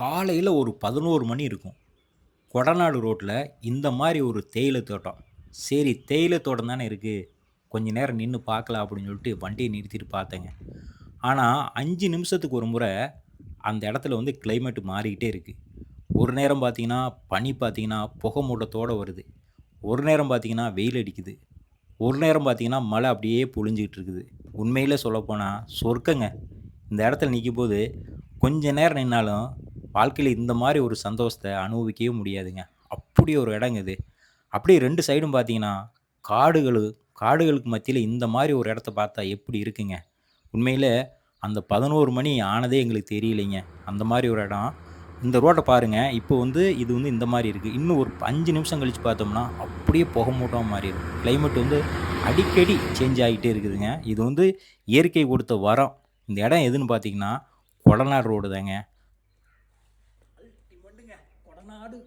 காலையில் ஒரு 11 மணி இருக்கும். கொடநாடு ரோட்டில் இந்த மாதிரி ஒரு தேயிலை தோட்டம். சரி, தேயிலை தோட்டம் தானே இருக்குது, கொஞ்ச நேரம் நின்று பார்க்கலாம் அப்படின்னு சொல்லிட்டு வண்டியை நிறுத்திட்டு பார்த்தேங்க. ஆனால் 5 நிமிஷத்துக்கு ஒரு முறை அந்த இடத்துல வந்து கிளைமேட் மாறிக்கிட்டே இருக்குது. ஒரு நேரம் பார்த்தீங்கன்னா பனி, பார்த்தீங்கன்னா புகை மூட்டத்தோடு வருது. ஒரு நேரம் பார்த்தீங்கன்னா வெயில் அடிக்குது. ஒரு நேரம் பார்த்தீங்கன்னா மழை அப்படியே பொழிஞ்சிக்கிட்டு இருக்குது. உண்மையிலே சொல்லப்போனால் சொர்க்கங்க. இந்த இடத்துல நிக்கும்போது கொஞ்ச நேரம் நின்னாலும் வாழ்க்கையில இந்த மாரி ஒரு சந்தோஷத்த அனுபவிக்கவே முடியாதுங்க. அப்படி ஒரு இடங்க இது. அப்படியே 2 சைடும் பார்த்தீங்கன்னா, காடுகளு காடுகளுக்கு மத்தியில இந்த மாரி ஒரு இடத்த பார்த்தா எப்படி இருக்குங்க? உண்மையிலே அந்த 11 மணி ஆனதே எங்களுக்கு தெரியலைங்க. அந்த மாரி ஒரு இடம். இந்த ரோட்ட பாருங்க. இப்போ வந்து இது வந்து இந்த மாரி இருக்கு. இன்னும் ஒரு 5 நிமிஷம் கழிச்சு பார்த்தோம்னா, அப்படியே புகை மூட்டமா மாறிரும். கிளைமேட் வந்து அடிக்கடி சேஞ்ச் ஆகிட்டே இருக்குதுங்க. இது வந்து இயற்கை கொடுத்த வரம். இந்த இடம் எதுன்னு பார்த்தீங்கன்னா, கொடநாடு ரோடு தாங்க. அல்டிமேட்டுங்க கொடநாடு.